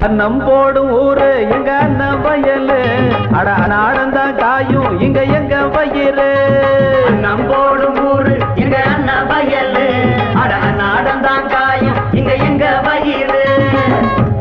அன்னம் போடும் ஊரு எங்க அண்ணன் வயலு அட நாடந்தான் காயும் இங்க எங்க வயிறு அன்னம் போடும் ஊரு எங்க அண்ணன் வயலு அட நாடந்தான் காயும் இங்க எங்க வயிறு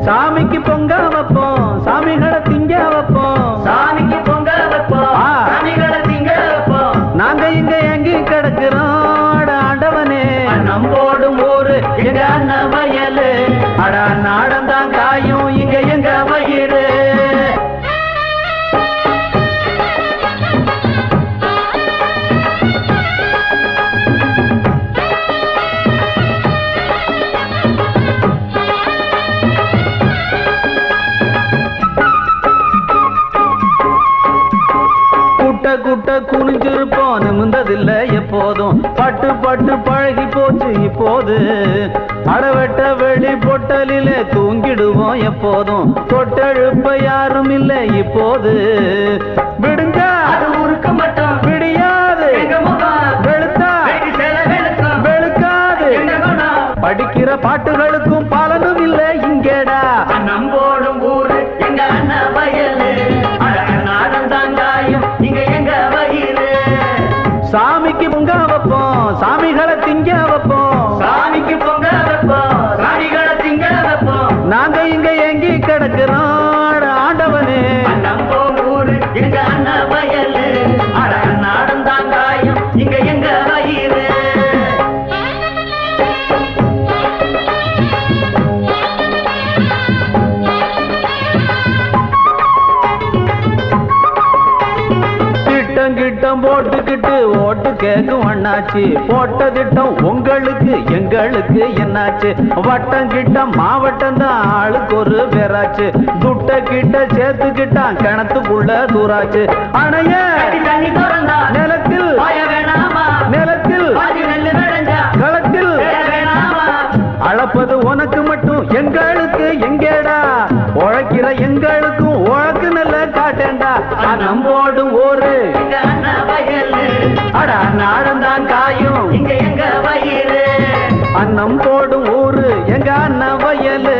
சாமிக்கு பொங்க வைப்போம் சாமிகளை திங்க வைப்போம் சாமிக்கு பொங்க வைப்போம் சாமிகளை திங்க வைப்போம் நாங்க இங்க எங்கி கிடக்கிறோம் ஆண்டவனே அன்னம் போடும் ஊரு எங்க அண்ணன் வயலு அட நாடந்தான் காயும் இங்க எங்க வயிறு குட்ட குனிஞ்சிருப்போம் நிமிந்ததில்ல எப்போதும் பட்டு பட்டு பழகி போச்சு இப்போது அடவெட்ட வெளி பொட்டலில தூங்கிடுவோம் எப்போதும் தொட்டெழுப்ப யாரும் இல்லை இப்போது விடுங்க அது உருக்க மட்டும் விடியாது வெளுத்தா வெளுக்காது படிக்கிற பாட்டுகளுக்கும் பலனும் இல்லை இங்கேடா அன்னம் போடும் ஊரு எங்க அண்ணன் வயலு நாடந்தாங்காயும் இங்க எங்க வயிறு சாமிக்கு பொங்க வைப்போம் சாமிகளை திங்க வைப்போம் சாமிக்கு பொங்க வைப்போம் சாமிகளை திங்க வைப்போம் நாங்க இங்க எங்கி கிடக்கிறோம் ஆண்டவனே அன்னம் போடும் ஊரு எங்க அண்ணன் வயலு நாடந்தாங்காயும் இங்க எங்க வயிறு திட்டம் போட்டுக்கிட்டு ஓட்டு கேட்கும் அண்ணாச்சி போட்ட திட்டம் உங்களுக்கு எங்களுக்கு என்னாச்சு வட்டம் கிட்டம் மாவட்டம் தான் ஆளுக்கு ஒரு பேராச்சு துட்ட கிட்ட சேர்த்துக்கிட்டான் கிணத்துக்குள்ள தூராச்சு அணைய நிலத்தில் நிலத்தில் களத்தில் அளப்பது உனக்கு மட்டும் எங்களுக்கு எங்கேடா உழைக்கிற எங்களுக்கும் உழக்கு நல்ல காட்டேண்டா நம்போடும் ஊரு அடா நாடந்தான் காயும் இங்க எங்க வயிறு அன்னம் போடும் ஊரு எங்க அண்ணன் வயலு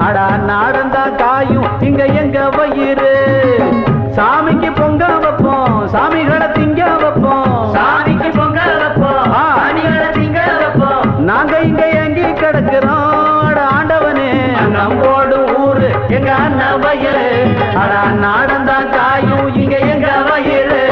அடா நாடந்தான் காயும் இங்க எங்க வயிறு சாமிக்கு பொங்க வைப்போம் சாமிகளை திங்க வைப்போம் சாமிக்கு பொங்க வைப்போம் சாமிகளை திங்க வைப்போம் நாங்க இங்க எங்கி கிடக்கிறோம் ஆண்டவனே நம்போடும் ஊரு எங்க அண்ணன் வயலு அடா நாடந்தான் காயும் இங்க எங்க வயிறு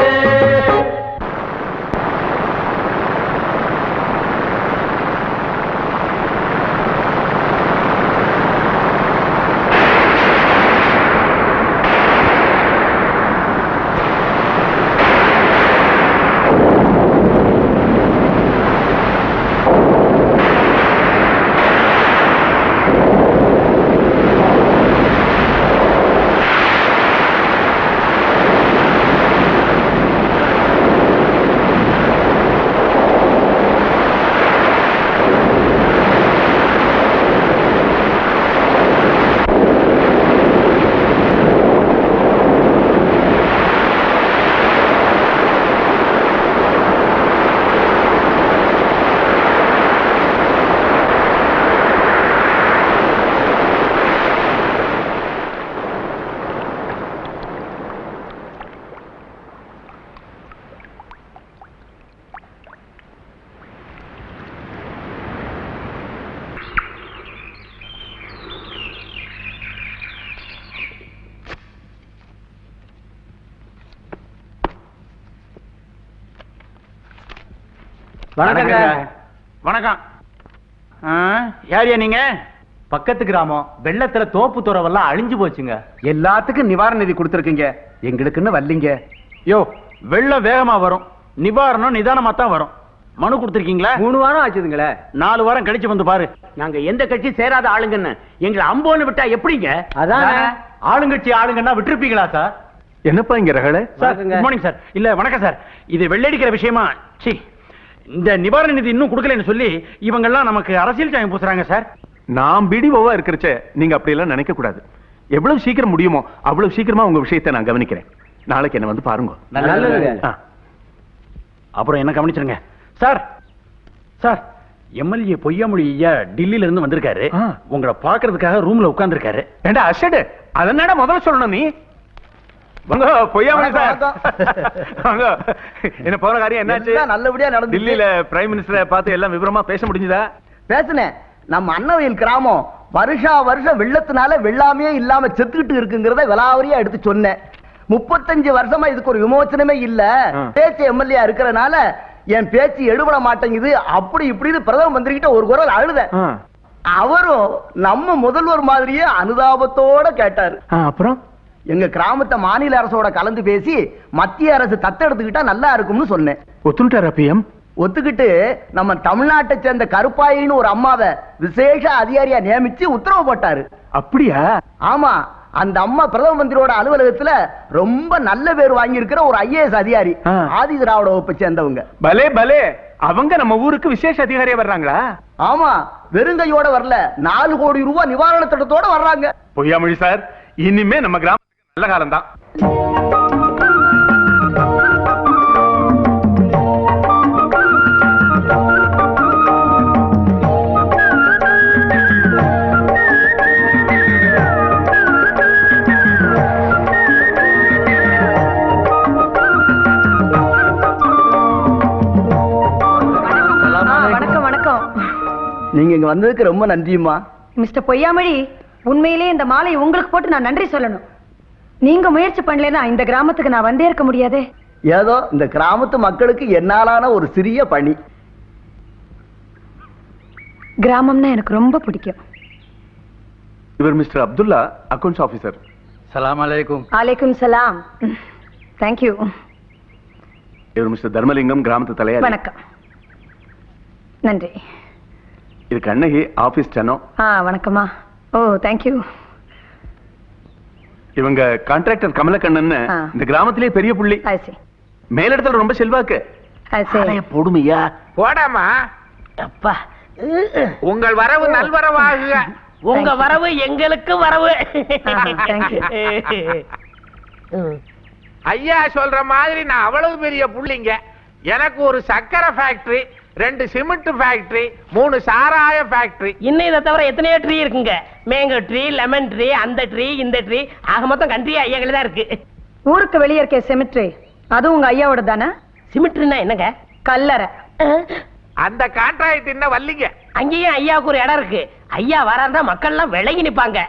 வணக்கங்க. வணக்கம். யாரியா நீங்க? பக்கத்து கிராமம் வெள்ளத்துல தோப்பு துறவெல்லாம் அழிஞ்சு போச்சுங்க. எல்லாத்துக்கும் நிவாரண நிதி கொடுத்துருக்கீங்க, எங்களுக்குன்னு வரலீங்க. யோ, வெள்ளம் வேகமா வரும், நிவாரணம் நிதானமா தான் வரும். மனு கொடுத்திருக்கீங்களா? 3 வாரம் ஆச்சுதுங்களே. 4 வாரம் கழிச்சு வந்து பாரு. நாங்க எந்த கட்சி சேராத ஆளுங்கன்னு எங்களை அம்போன்னு விட்டா எப்படிங்க? அதான் ஆளுங்கட்சி ஆளுங்கன்னா விட்டுருப்பீங்களா சார்? என்னப்பா இங்க ரகல? Sir good morning sir. இல்ல வணக்கம் சார். இது வெள்ளடிக்கிற விஷயமா சி இந்த நிவாரண நிதி இன்னும் கொடுக்கலன்னு சொல்லி இவங்க எல்லாம் நமக்கு அரசியல் சாயம் பூசுறாங்க சார். நான் பிடிஓவா இருக்கிறச்ச நீங்க அப்படி எல்லாம் நினைக்க கூடாது. எவ்வளவு சீக்கிரம் முடியுமோ அவ்வளவு சீக்கிரமா உங்க விஷயத்தை நான் கவனிக்கிறேன். நாளைக்கு என்ன வந்து பாருங்க. அப்புறம் என்ன கவனிச்சிருங்க சார். சார் எம்எல்ஏ பொய்யாமொழி ஐயா டெல்லியில இருந்து வந்திருக்காரு. ஆ. உங்களை பாக்குறதுக்காக ரூம்ல உட்கார்ந்திருக்காரு. ஏண்டா அஷடு அதனால முதல்ல சொல்லணும் நீ. வாங்க பொய்யாமொழி சார். வாங்க. என்ன போன காரியம் என்னாச்சு? எல்லாம் நல்லபடியா நடந்துச்சு. டெல்லியில பிரைம் மினிஸ்டரை பார்த்து எல்லாம் விவரமா பேச முடிஞ்சதா? பேசுனேன். நம்ம அன்னவயல் கிராமம் வருஷம் வெள்ளத்தினால வெள்ளாமே இல்லாம செத்துக்கிட்டு இருக்குங்கிறத விலாவரியா எடுத்து சொன்னேன். 35 வருஷமா இதுக்கு ஒரு விமோசனமே இல்ல. பேச்சு எம்எல்ஏ இருக்கிறனால என் பேச்சு எடுபட மாட்டேங்குது அப்படி இப்படின்னு பிரதம மந்திரி கிட்ட ஒரு குரல் அழுத. அவரும் நம்ம முதல்வர் மாதிரியே அனுதாபத்தோட கேட்டாரு. அப்புறம் எங்க கிராமத்தை மாநில அரசோட கலந்து பேசி மத்திய அரசு தத்தெடுத்துக்கிட்டா நல்லா இருக்கும்னு சொன்னேன். ஒத்துட்டாரா பிஎம்? ஒத்துக்கிட்டு நம்ம தமிழ்நாட்டை சேர்ந்த கருப்பாயின்னு ஒரு அம்மாவை விசேஷ அதிகாரியா நியமிச்சு உத்தரவு போட்டாரு. அப்படியா? ஆமா, அந்த அம்மா பிரதம மந்திரியோட அலுவலகத்துல ரொம்ப நல்ல பேர் வாங்கி இருக்கிற ஒரு ஐஏஎஸ் அதிகாரி. ஆதி திராவிட வகுப்பை சேர்ந்தவங்க. பலே பலே, அவங்க நம்ம ஊருக்கு விசேஷ அதிகாரியா வர்றாங்களா? ஆமா, வெறுங்கையோட வரல, 4 கோடி ரூபாய் நிவாரண திட்டத்தோட வர்றாங்க. பொய்யாமொழி சார், இனிமே நம்ம கிராமத்துக்கு நல்ல காலம் தான். நீங்க இங்க வந்ததுக்கு ரொம்ப நன்றியுமா. மிஸ்டர் பொய்யாமொழி, உண்மையிலே இந்த மாலை உங்களுக்கு போட்டு நான் நன்றி சொல்லணும். நீங்க முயற்சி பண்ணலனா இந்த கிராமத்துக்கு நான் வந்தே இருக்க முடியாதே. ஏதோ இந்த கிராமத்து மக்களுக்கு என்னாலான ஒரு சிறிய பணி. கிராமம்னா எனக்கு ரொம்ப பிடிக்கும். இவர் மிஸ்டர் அப்துல்லா, அக்கவுண்ட்ஸ் ஆபீசர். சலாம் அலைக்கும். அலைக்கும் சலாம். தேங்க்யூ. இவர் மிஸ்டர் தர்மலிங்கம், கிராமத்து தலைவர். வணக்கம். நன்றி. இது கண்ணகி, ஆபீஸ் ஸ்டெனோ. வணக்கம்மா. ஓ, தேங்க்யூ. இவங்க கான்ட்ராக்டர் கமலக்கண்ணன், இந்த கிராமத்திலே பெரிய புள்ளி. மேலிடத்துல ரொம்ப செல்வாக்கு. பொறுமையா போடாமா. அப்பா, உங்கள் வரவு நல்வரவாகுக. உங்க வரவு எங்களுக்கு வரவு. ஐயா சொல்ற மாதிரி நான் அவ்வளவு பெரிய புள்ளிங்க. எனக்கு ஒரு சக்கரை ஃபேக்டரி, 2 சிமெண்ட் ஃபேக்டரி, 3 சாராய ஃபேக்டரி. இன்னும் இதை தவிர எத்தனையோ ட்ரீ இருக்குங்க. மேங்கோ ட்ரீ, லெமன் ட்ரீ, அந்த ட்ரீ, இந்த ட்ரீ, ஆக மொத்தம் கண்ட்ரி ஐயாக்கள் தான் இருக்கு. ஊருக்கு வெளியே இருக்க செமிட்ரி, அதுவும் உங்க ஐயாவோட தானே? சிமெண்ட்னா என்னங்க? கல்லறை. அந்த கான்ட்ராக்ட் என்ன வரலீங்க. அங்கேயும் ஐயாவுக்கு ஒரு இடம் இருக்கு. ஐயா வராந்தா மக்கள் எல்லாம் விலகி நிப்பாங்க.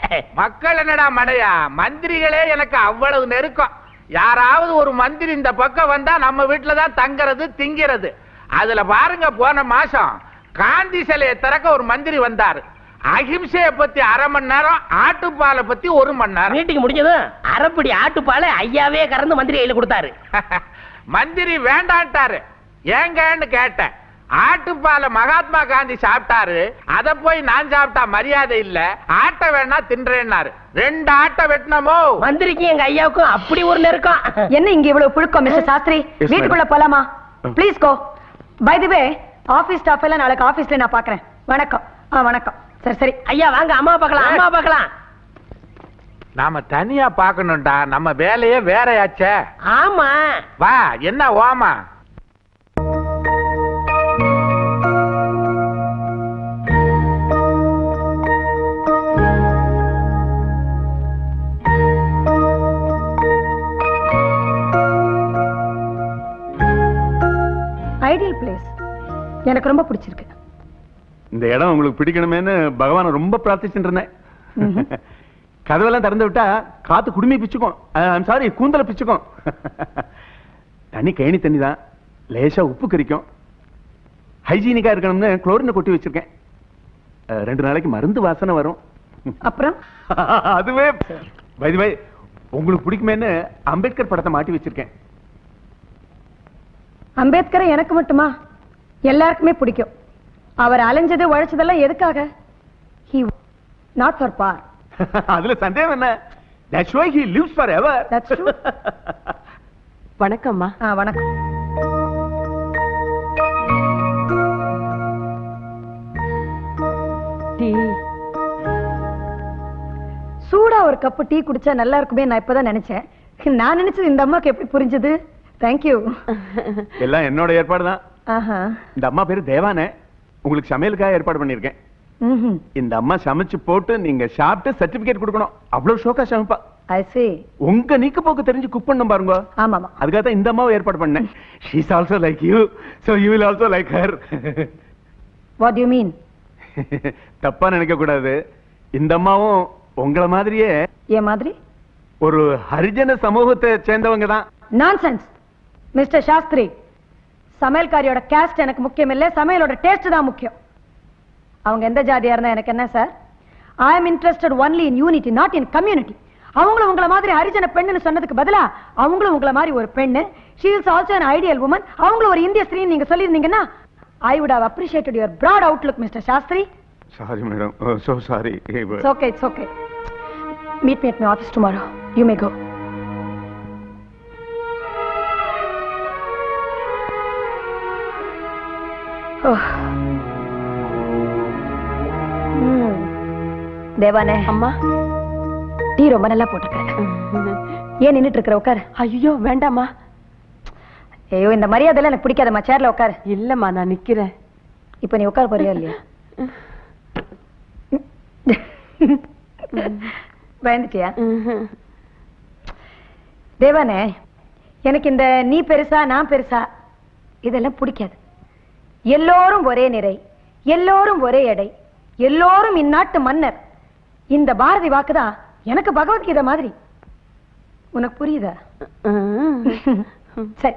மக்கள் என்னடா மடையா, மந்திரிகளே எனக்கு அவ்வளவு நெருக்கம். யாராவது ஒரு மந்திரி இந்த பக்கம் வந்தா நம்ம வீட்டுல தான் தங்கறது, திங்கிறது. அதுல பாருங்க, போன மாசம் காந்தி சிலையை திறக்க ஒரு மந்திரி வந்தாரு. அகிம்சையை பத்தி 1/2 மணி நேரம், ஆட்டுப்பாலை பத்தி 1 மணி நேரம். மீட்டிங் முடிஞ்சதும் அரைப்படி ஆட்டுப்பாலை ஐயாவே கறந்து மந்திரி கையில கொடுத்தாரு. மந்திரி வேண்டான்ட்டாரு. ஏங்கன்னு கேட்டேன். ஆட்டுப்பாலை மகாத்மா காந்தி சாப்பிட்டாரு, அத போய் நான் சாப்பிட்டா மரியாதை இல்ல, ஆட்டை வேணா தின்றேன்னாரு. 2 ஆட்டை வெட்டினமோ. மந்திரிக்கு எங்க ஐயாவுக்கும் அப்படி ஒரு நெருக்கம். என்ன இங்க இவ்வளவு புழுக்கம் மிஸ்டர் சாஸ்திரி? வீட்டுக்குள்ள போலாமா? Please go. By the way, office staff எல்லாம் நாளைக்கு ஆபீஸ்ல நான் பாக்குறேன். வணக்கம். வணக்கம். சரி சரி ஐயா வாங்க, அம்மா பார்க்கலாம். அம்மா பார்க்கலாம். நாம தனியா பார்க்கணும்டா, நம்ம வேலையே வேறையாச்சே. ஆமா வா. என்ன ஓமா? Ideal place. எனக்கு ரொம்ப பிடிச்சிருக்கு. இந்த இடம் உங்களுக்கு பிடிக்கணுமேனு பகவானை ரொம்ப பிரார்த்திச்சுட்டு இருந்தேன். கதவெல்லாம் திறந்து விட்டா காத்து குடுமி பிச்சுக்கும். சாரி, கூந்தல பிச்சுக்கும். தண்ணி கேணி தண்ணி தான், லேசா உப்பு கரிக்கும். ஹைஜீனிக்கா இருக்கணும்னு குளோரினை கொட்டி வச்சிருக்கேன். 2 நாளைக்கு மருந்து வாசனை வரும். அப்புறம் அதுவே பை உங்களுக்கு பிடிக்குமேன்னு அம்பேத்கர் படத்தை மாட்டி வச்சிருக்கேன். அம்பேத்கரை எனக்கு மட்டுமா? எல்லாருக்குமே பிடிக்கும். அவர் அலைஞ்சது உழைச்சதெல்லாம் எதுக்காக? He not for power. அதுல சந்தேகம் என்ன? That's why he lives forever. That's true. வணக்கம்மா. வணக்கம். டீ. சூடா ஒரு கப்பு டீ குடிச்சா நல்லா இருக்குமே நான் இப்பதான் நினைச்சேன். நான் நினைச்சது இந்த அம்மாக்கு எப்படி புரிஞ்சது? தேங்க்யூ. எல்லாம் என்னோட ஏற்பாடு தான். இந்த அம்மா பேரு தேவானே. உங்களுக்கு சமையலுக்காக ஏற்பாடு பண்ணிருக்கேன். இந்த அம்மா சமைச்சு போட்டு நீங்க சாப்பிட்டு சர்டிபிகேட் கொடுக்கணும். அவ்வளவு ஷோக்கா சமைப்பா. I see. உங்க நீக்கு போக்கு தெரிஞ்சு குக் பண்ணணும் பாருங்க. ஆமாமா. அதுக்காக தான் இந்த அம்மாவை ஏற்பாடு பண்ணேன். She is also like you, so you will also like her. What do you mean? தப்பா நினைக்க கூடாது. இந்த அம்மாவும் உங்களை மாதிரியே ஏன் மாதிரி? ஒரு ஹரிஜன சமூகத்தை சேர்ந்தவங்க தான். Nonsense mister Shastri. சமையல்காரியோட கேஸ்ட் எனக்கு முக்கியம் இல்ல, சமையலோட டேஸ்ட் தான் முக்கியம். அவங்க எந்த ஜாதியா இருந்தா எனக்கு என்ன sir? I am interested only in unity, not in community. அவங்களும் உங்களை மாதிரி ஹரிஜன பெண்ணுன்னு சொன்னதுக்கு பதிலா அவங்களும் உங்களை மாதிரி ஒரு பெண்ணு. She is also an ideal woman. அவங்களும் ஒரு இந்திய ஸ்திரீ நீங்க சொல்லியிருந்தீங்கன்னா I would have appreciated your broad outlook, Mr. Shastri. Sorry, madam. Oh, so sorry. It's okay, it's okay. Meet me at my office tomorrow. You may go. Oh. தேவானே அம்மா, tea ரொம்ப நல்லா போட்டிருக்க. ஏன் நின்னுட்டு இருக்கிற? உட்காரு. ஐயோ வேண்டாம்மா. ஐயோ இந்த மரியாதைலாம் எனக்கு பிடிக்காதம்மா. சேர்ல உட்காரு. இல்லம்மா, நான் நிக்கிறேன். இப்ப நீ உட்கார போறியா இல்லையா? பயந்துட்டியா? தேவானே, எனக்கு இந்த நீ பெருசா நான் பெருசா இதெல்லாம் பிடிக்காது. எல்லோரும் ஒரே நிறை, எல்லோரும் ஒரே எடை, எல்லோரும் இந்நாட்டு மன்னர். இந்த பாரதி வாக்குதான் எனக்கு பகவத்கீதை மாதிரி. உனக்கு புரியுதா? சரி,